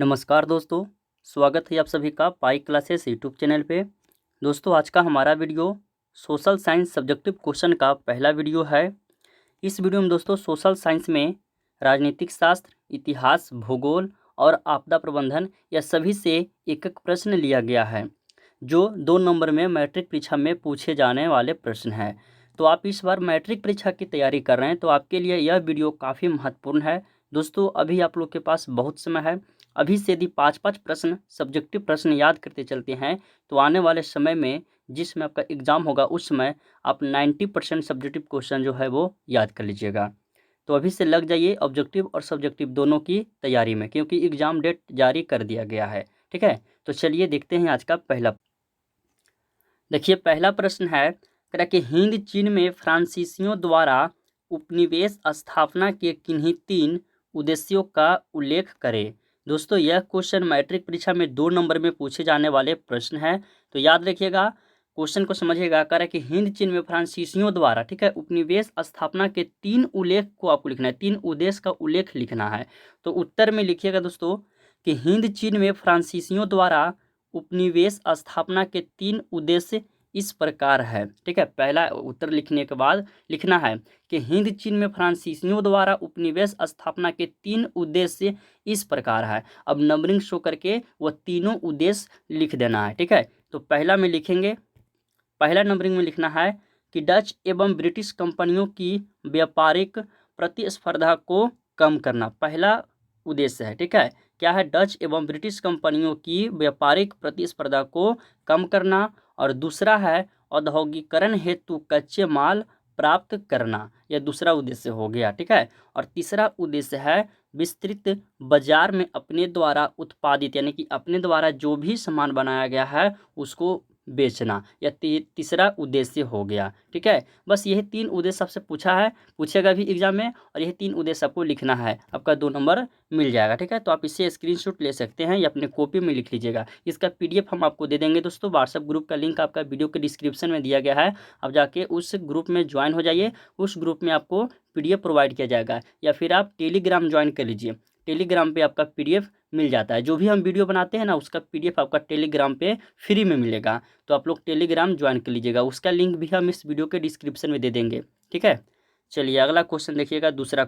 नमस्कार दोस्तों, स्वागत है आप सभी का पाई क्लासेस यूट्यूब चैनल पे। दोस्तों आज का हमारा video social science subjective question का पहला वीडियो है। इस वीडियो में दोस्तों सोशल साइंस में राजनीतिक शास्त्र, इतिहास, भूगोल और आपदा प्रबंधन या सभी से एक एक प्रश्न लिया गया है जो 2 नंबर में मैट्रिक परीक्षा में पूछे जाने वाले प्रश्न हैं। तो आप इस बार मैट्रिक परीक्षा की तैयारी कर रहे हैं तो आपके लिए यह वीडियो काफ़ी महत्वपूर्ण है। दोस्तों अभी आप लोग के पास बहुत समय है। अभी से यदि 5-5 प्रश्न सब्जेक्टिव प्रश्न याद करते चलते हैं तो आने वाले समय में जिसमें आपका एग्ज़ाम होगा उस समय आप 90% सब्जेक्टिव क्वेश्चन जो है वो याद कर लीजिएगा। तो अभी से लग जाइए ऑब्जेक्टिव और सब्जेक्टिव दोनों की तैयारी में, क्योंकि एग्ज़ाम डेट जारी कर दिया गया है। ठीक है, तो चलिए देखते हैं आज का पहला। देखिए पहला प्रश्न है कह कि हिंद चीन में फ्रांसीसियों द्वारा उपनिवेश स्थापना के किन्हीं 3 उद्देश्यों का उल्लेख करें। दोस्तों यह क्वेश्चन मैट्रिक परीक्षा में 2 नंबर में पूछे जाने वाले प्रश्न है। तो याद रखिएगा, क्वेश्चन को समझिएगा। कह रहा है कि हिंद चीन में फ्रांसीसियों द्वारा, ठीक है, उपनिवेश स्थापना के 3 उल्लेख को आपको लिखना है, 3 उद्देश्य का उल्लेख लिखना है। तो उत्तर में लिखिएगा दोस्तों कि हिंद चीन में फ्रांसीसियों द्वारा उपनिवेश स्थापना के 3 उद्देश्य इस प्रकार है। ठीक है, पहला उत्तर लिखने के बाद लिखना है कि हिंद चीन में फ्रांसीसियों द्वारा उपनिवेश स्थापना के 3 उद्देश्य इस प्रकार है। अब नंबरिंग शो करके वह तीनों उद्देश्य लिख देना है। ठीक है, तो पहला में लिखेंगे, पहला नंबरिंग में लिखना है कि डच एवं ब्रिटिश कंपनियों की व्यापारिक प्रतिस्पर्धा को कम करना, पहला उद्देश्य है। ठीक है, क्या है? डच एवं ब्रिटिश कंपनियों की व्यापारिक प्रतिस्पर्धा को कम करना। और दूसरा है औद्योगिकरण हेतु कच्चे माल प्राप्त करना, यह दूसरा उद्देश्य हो गया। ठीक है, और तीसरा उद्देश्य है विस्तृत बाजार में अपने द्वारा उत्पादित, यानी कि अपने द्वारा जो भी सामान बनाया गया है उसको बेचना, यह तीसरा उद्देश्य हो गया। ठीक है, बस यही 3 उद्देश्य आपसे पूछा है, पूछेगा भी एग्जाम में, और यही 3 उद्देश्य आपको लिखना है, आपका 2 नंबर मिल जाएगा। ठीक है, तो आप इससे स्क्रीनशॉट ले सकते हैं या अपने कॉपी में लिख लीजिएगा। इसका पीडीएफ हम आपको दे देंगे दोस्तों। व्हाट्सएप ग्रुप का लिंक आपका वीडियो के डिस्क्रिप्शन में दिया गया है, आप जाके उस ग्रुप में ज्वाइन हो जाइए। उस ग्रुप में आपको पीडीएफ प्रोवाइड किया जाएगा, या फिर आप टेलीग्राम ज्वाइन कर लीजिए। टेलीग्राम पे आपका पीडीएफ मिल जाता है, जो भी हम वीडियो बनाते हैं ना उसका पीडीएफ आपका टेलीग्राम पे फ्री में मिलेगा। तो आप लोग टेलीग्राम ज्वाइन कर लीजिएगा, उसका लिंक भी हम इस वीडियो के डिस्क्रिप्शन में दे देंगे। ठीक है, चलिए अगला क्वेश्चन देखिएगा। दूसरा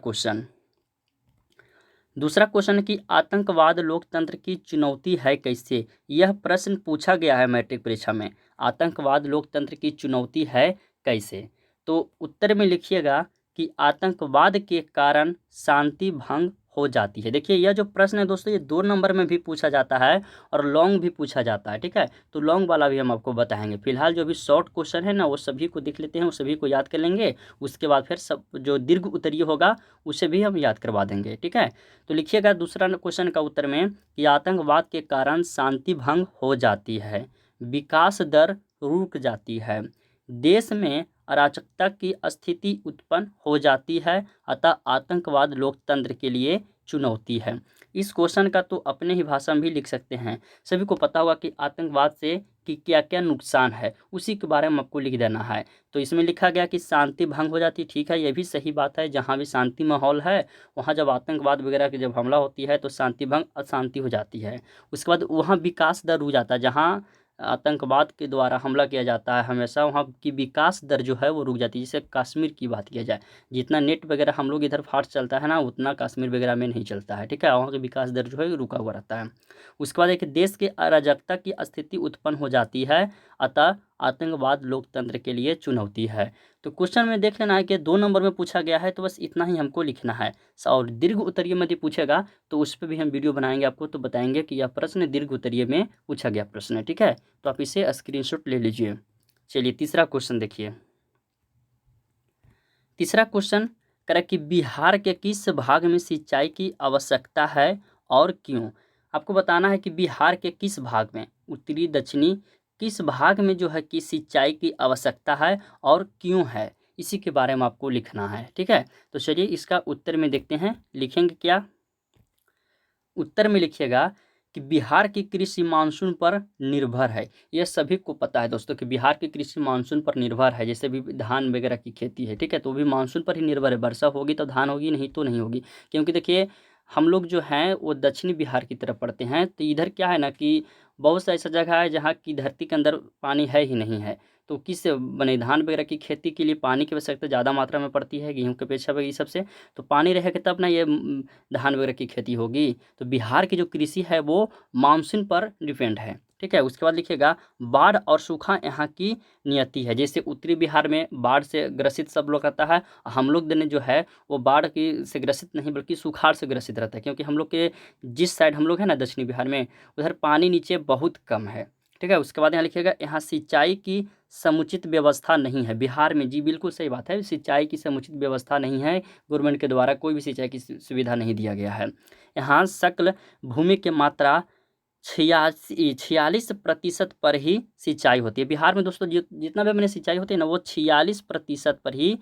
क्वेश्चन कि आतंकवाद लोकतंत्र की चुनौती है कैसे? यह प्रश्न पूछा गया है मैट्रिक परीक्षा में। आतंकवाद लोकतंत्र की चुनौती है कैसे? तो उत्तर में लिखिएगा कि आतंकवाद के कारण शांति भंग हो जाती है। देखिए यह जो प्रश्न है दोस्तों, ये 2 नंबर में भी पूछा जाता है और लॉन्ग भी पूछा जाता है। ठीक है, तो लॉन्ग वाला भी हम आपको बताएंगे। फिलहाल जो भी शॉर्ट क्वेश्चन है ना वो सभी को देख लेते हैं, वो सभी को याद कर लेंगे। उसके बाद फिर सब जो दीर्घ उत्तरीय होगा उसे भी हम याद करवा देंगे। ठीक है, तो लिखिएगा दूसरा क्वेश्चन का उत्तर में कि आतंकवाद के कारण शांति भंग हो जाती है, विकास दर रुक जाती है, देश में अराजकता की स्थिति उत्पन्न हो जाती है, अतः आतंकवाद लोकतंत्र के लिए चुनौती है। इस क्वेश्चन का तो अपने ही भाषा में भी लिख सकते हैं। सभी को पता होगा कि आतंकवाद से कि क्या क्या नुकसान है, उसी के बारे में आपको लिख देना है। तो इसमें लिखा गया कि शांति भंग हो जाती है। ठीक है, यह भी सही बात है, जहाँ भी शांति माहौल है वहाँ जब आतंकवाद वगैरह की जब हमला होती है तो शांति भंग अशांति हो जाती है। उसके बाद वहाँ विकास दर रुक जाता है, जहाँ आतंकवाद के द्वारा हमला किया जाता है हमेशा वहाँ की विकास दर जो है वो रुक जाती है। जैसे कश्मीर की बात किया जाए, जितना नेट वगैरह हम लोग इधर फास्ट चलता है ना उतना कश्मीर वगैरह में नहीं चलता है। ठीक है, वहाँ की विकास दर जो है रुका हुआ रहता है। उसके बाद एक देश के अराजकता की स्थिति उत्पन्न हो जाती है, अतः आतंकवाद लोकतंत्र के लिए चुनौती है। तो क्वेश्चन में देख लेना है कि 2 नंबर में पूछा गया है, तो बस इतना ही हमको लिखना है। और दीर्घ उत्तरीय में यदि पूछेगा तो उस पर भी हम वीडियो बनाएंगे आपको, तो बताएंगे कि यह प्रश्न दीर्घ उत्तरीय में पूछा गया प्रश्न है। ठीक है, तो आप इसे स्क्रीनशॉट ले लीजिए। चलिए तीसरा क्वेश्चन देखिए। तीसरा क्वेश्चन कह रहा है कि बिहार के किस भाग में सिंचाई की आवश्यकता है और क्यों? आपको बताना है कि बिहार के किस भाग में, उत्तरी दक्षिणी, किस भाग में जो है कि सिंचाई की आवश्यकता है और क्यों है, इसी के बारे में आपको लिखना है। ठीक है, तो चलिए इसका उत्तर में देखते हैं। लिखेंगे क्या? उत्तर में लिखिएगा कि बिहार की कृषि मानसून पर निर्भर है। यह सभी को पता है दोस्तों कि बिहार की कृषि मानसून पर निर्भर है। जैसे भी धान वगैरह की खेती है, ठीक है, तो भी मानसून पर ही निर्भर है। वर्षा होगी तो धान होगी, नहीं तो नहीं होगी। क्योंकि देखिए हम लोग जो हैं वो दक्षिणी बिहार की तरफ पड़ते हैं, तो इधर क्या है ना कि बहुत सा ऐसा जगह है जहाँ की धरती के अंदर पानी है ही नहीं है। तो किस बने धान वगैरह की खेती के लिए पानी की आवश्यकता ज़्यादा मात्रा में पड़ती है, गेहूँ की अपेक्षा वगैरह सबसे। तो पानी रहेगा तब ना ये धान वगैरह की खेती होगी। तो बिहार की जो कृषि है वो मानसून पर डिपेंड है, ठीक है। उसके बाद लिखिएगा बाढ़ और सूखा यहाँ की नियति है। जैसे उत्तरी बिहार में बाढ़ से ग्रसित सब लोग रहता है, हम लोग ने जो है वो बाढ़ की से ग्रसित नहीं बल्कि सुखाड़ से ग्रसित रहता है, क्योंकि हम लोग के जिस साइड हम लोग हैं ना दक्षिणी बिहार में, उधर पानी नीचे बहुत कम है, ठीक है। उसके बाद यहाँ लिखिएगा यहाँ सिंचाई की समुचित व्यवस्था नहीं है बिहार में। जी बिल्कुल सही बात है, सिंचाई की समुचित व्यवस्था नहीं है, गवर्नमेंट के द्वारा कोई भी सिंचाई की सुविधा नहीं दिया गया है। यहाँ सकल भूमि की मात्रा 46% पर ही सिंचाई होती है बिहार में। दोस्तों जितना भी मैंने सिंचाई होती है ना वो 46% पर ही,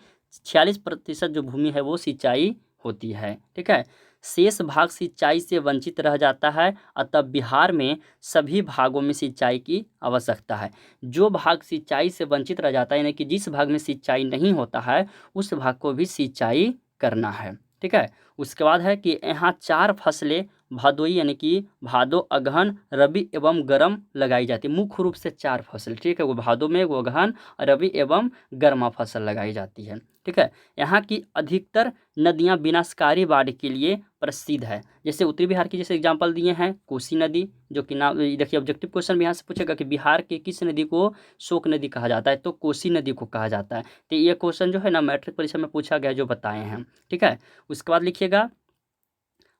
46% जो भूमि है वो सिंचाई होती है, ठीक है। शेष भाग सिंचाई से वंचित रह जाता है, अतः बिहार में सभी भागों में सिंचाई की आवश्यकता है। जो भाग सिंचाई से वंचित रह जाता है यानी कि जिस भाग में सिंचाई नहीं होता है उस भाग को भी सिंचाई करना है, ठीक है। उसके बाद है कि यहाँ 4 फसलें भादोई यानी कि भादो, अगहन, रबी एवं गरम लगाई जाती है। मुख्य रूप से 4 फसल, ठीक है। वो भादो में, वो अगहन, रबी एवं गर्मा फसल लगाई जाती है, ठीक है। यहाँ की अधिकतर नदियाँ विनाशकारी बाढ़ के लिए प्रसिद्ध है। जैसे उत्तरी बिहार की जैसे एग्जाम्पल दिए हैं कोसी नदी, जो कि नाम देखिए ऑब्जेक्टिव क्वेश्चन में यहाँ से पूछेगा कि बिहार के किस नदी को शोक नदी कहा जाता है, तो कोसी नदी को कहा जाता है। तो ये क्वेश्चन जो है ना मैट्रिक परीक्षा में पूछा गया जो बताए हैं, ठीक है। उसके बाद लिखिएगा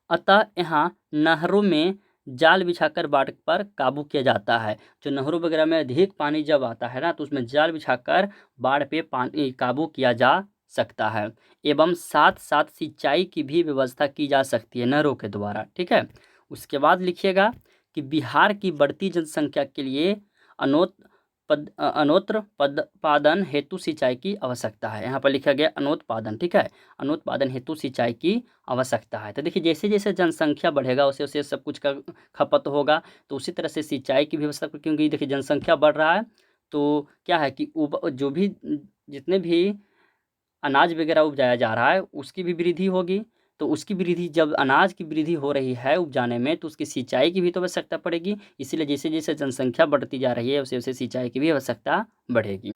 अतः यहाँ नहरों में जाल बिछाकर बाढ़ पर काबू किया जाता है। जो नहरों वगैरह में अधिक पानी जब आता है ना तो उसमें जाल बिछाकर बाढ़ पे पानी काबू किया जा सकता है, एवं साथ साथ सिंचाई की भी व्यवस्था की जा सकती है नहरों के द्वारा, ठीक है। उसके बाद लिखिएगा कि बिहार की बढ़ती जनसंख्या के लिए अनोत्पादन हेतु सिंचाई की आवश्यकता है। यहाँ पर लिखा गया अनोत्पादन, ठीक है। अनोत्पादन हेतु सिंचाई की आवश्यकता है। तो देखिए जैसे जैसे जनसंख्या बढ़ेगा वैसे वैसे सब कुछ का खपत होगा, तो उसी तरह से सिंचाई की भी व्यवस्था, क्योंकि देखिए जनसंख्या बढ़ रहा है तो क्या है कि जो भी जितने भी अनाज वगैरह उपजाया जा रहा है उसकी भी वृद्धि होगी। तो उसकी वृद्धि, जब अनाज की वृद्धि हो रही है उपजाने में तो उसकी सिंचाई की भी तो आवश्यकता पड़ेगी। इसीलिए जैसे जैसे जनसंख्या बढ़ती जा रही है वैसे वैसे सिंचाई की भी आवश्यकता बढ़ेगी।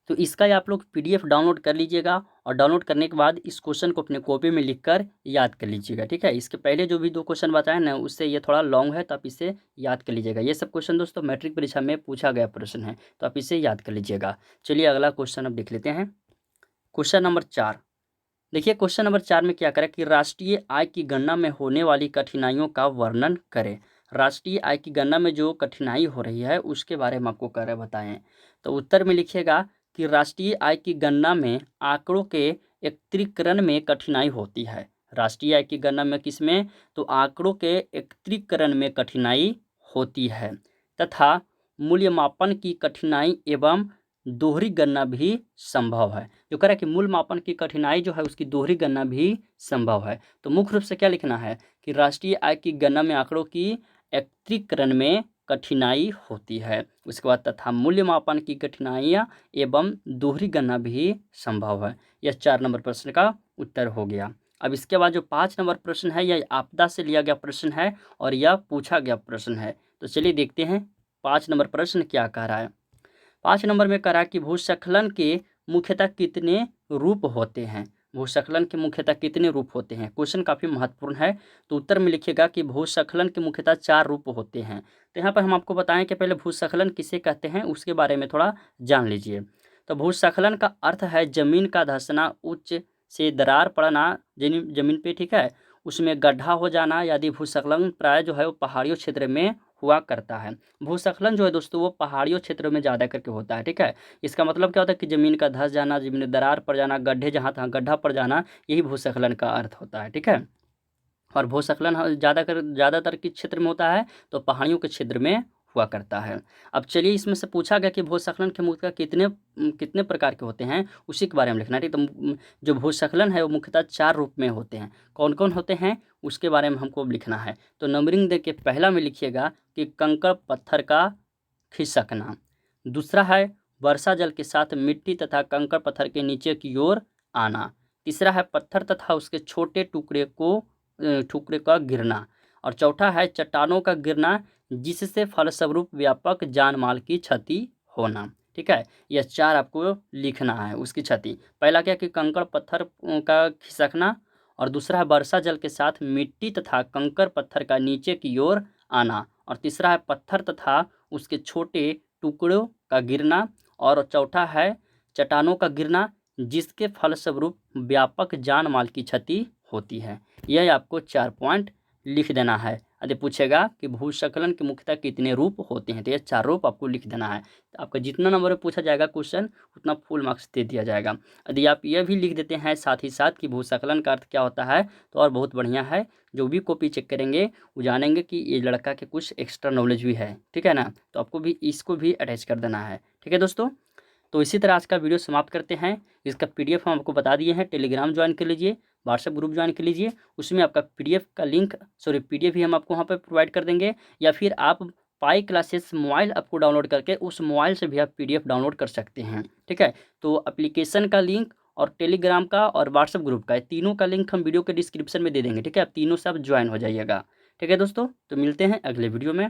तो इसका ही आप लोग पीडीएफ डाउनलोड कर लीजिएगा, और डाउनलोड करने के बाद इस क्वेश्चन को अपने कॉपी में लिखकर याद कर लीजिएगा, ठीक है। इसके पहले जो भी 2 क्वेश्चन बताए ना उससे ये थोड़ा लॉन्ग है, तो आप इसे याद कर लीजिएगा। ये सब क्वेश्चन दोस्तों मैट्रिक परीक्षा में पूछा गया प्रश्न है, तो आप इसे याद कर लीजिएगा। चलिए अगला क्वेश्चन अब देख लेते हैं। क्वेश्चन नंबर 4 देखिए, क्वेश्चन नंबर 4 में क्या करें कि राष्ट्रीय आय की गणना में होने वाली कठिनाइयों का वर्णन करें। राष्ट्रीय आय की गणना में जो कठिनाई हो रही है उसके बारे में आपको कर बताएं। तो उत्तर में लिखिएगा कि राष्ट्रीय आय की गणना में आंकड़ों के एकत्रीकरण में कठिनाई होती है। राष्ट्रीय आय की गणना में किसमें, तो आंकड़ों के एकत्रीकरण में कठिनाई होती है, तथा मूल्यमापन की कठिनाई एवं दोहरी गणना भी संभव है। जो कह रहा है कि मूल मापन की कठिनाई जो है उसकी दोहरी गणना भी संभव है। तो मुख्य रूप से क्या लिखना है कि राष्ट्रीय आय की गणना में आंकड़ों की एकत्रीकरण में कठिनाई होती है। उसके बाद तथा मूल्य मापन की कठिनाइयाँ एवं दोहरी गणना भी संभव है। यह 4 नंबर प्रश्न का उत्तर हो गया। अब इसके बाद जो 5 नंबर प्रश्न है यह आपदा से लिया गया प्रश्न है और यह पूछा गया प्रश्न है। तो चलिए देखते हैं 5 नंबर प्रश्न क्या कह रहा है। 5 नंबर में करा कि भूस्खलन के मुख्यतः कितने रूप होते हैं। भूस्खलन के मुख्यतः कितने रूप होते हैं, क्वेश्चन काफ़ी महत्वपूर्ण है। तो उत्तर में लिखिएगा कि भूस्खलन के मुख्यतः 4 रूप होते हैं। तो यहाँ पर हम आपको बताएं कि पहले भूस्खलन किसे कहते हैं उसके बारे में थोड़ा जान लीजिए। तो भूस्खलन का अर्थ है जमीन का धंसना, उच्च से दरार पड़ना जमीन पे, ठीक है, उसमें गड्ढा हो जाना। यदि भूस्खलन प्राय जो है वो पहाड़ियों क्षेत्र में हुआ करता है। भूस्खलन जो है दोस्तों वो पहाड़ियों क्षेत्रों में ज़्यादा करके होता है, ठीक है। इसका मतलब क्या होता है कि ज़मीन का धंस जाना, ज़मीन में दरार पड़ जाना, गड्ढे जहाँ तहाँ गड्ढा पड़ जाना, यही भूस्खलन का अर्थ होता है, ठीक है। और भूस्खलन ज़्यादातर किस क्षेत्र में होता है, तो पहाड़ियों के क्षेत्र में हुआ करता है। अब चलिए इसमें से पूछा गया कि भूस्खलन के मुख्यतः कितने कितने प्रकार के होते हैं उसी के बारे में लिखना है, ठीक। तो जो भूस्खलन है वो मुख्यतः 4 रूप में होते हैं। कौन कौन होते हैं उसके बारे में हमको अब लिखना है। तो नंबरिंग दे के पहला में लिखिएगा कि कंकड़ पत्थर का खिसकना। दूसरा है वर्षा जल के साथ मिट्टी तथा कंकड़ पत्थर के नीचे की ओर आना। तीसरा है पत्थर तथा उसके छोटे टुकड़े को टुकड़े का गिरना। और चौथा है चट्टानों का गिरना जिससे फलस्वरूप व्यापक जान माल की क्षति होना। ठीक है, यह 4 आपको लिखना है उसकी क्षति। पहला क्या कि कंकड़ पत्थर का खिसकना, और दूसरा है वर्षा जल के साथ मिट्टी तथा कंकड़ पत्थर का नीचे की ओर आना, और तीसरा है पत्थर तथा उसके छोटे टुकड़ों का गिरना, और चौथा है चट्टानों का गिरना जिसके फलस्वरूप व्यापक जान माल की क्षति होती है। यह आपको 4 पॉइंट लिख देना है। यदि पूछेगा कि भूस्खलन के मुख्यतः कितने रूप होते हैं, तो ये 4 रूप आपको लिख देना है। तो आपका जितना नंबर में पूछा जाएगा क्वेश्चन उतना फुल मार्क्स दे दिया जाएगा। यदि आप यह भी लिख देते हैं साथ ही साथ कि भूस्खलन का अर्थ क्या होता है, तो और बहुत बढ़िया है। जो भी कॉपी चेक करेंगे वो जानेंगे कि ये लड़का के कुछ एक्स्ट्रा नॉलेज भी है। ठीक है ना, तो आपको भी इसको भी अटैच कर देना है। ठीक है दोस्तों, तो इसी तरह आज का वीडियो समाप्त करते हैं। इसका पीडीएफ हम आपको बता दिए हैं। टेलीग्राम ज्वाइन कर लीजिए, व्हाट्सएप ग्रुप ज्वाइन कर लीजिए, उसमें आपका पीडीएफ का लिंक पीडीएफ भी हम आपको वहाँ पर प्रोवाइड कर देंगे। या फिर आप पाई क्लासेस मोबाइल आपको डाउनलोड करके उस मोबाइल से भी आप पीडीएफ डाउनलोड कर सकते हैं। ठीक है, तो एप्लीकेशन का लिंक और टेलीग्राम का और व्हाट्सएप ग्रुप का, तीनों का लिंक हम वीडियो के डिस्क्रिप्शन में दे देंगे। ठीक है, आप तीनों से आप ज्वाइन हो जाइएगा। ठीक है दोस्तों, तो मिलते हैं अगले वीडियो में।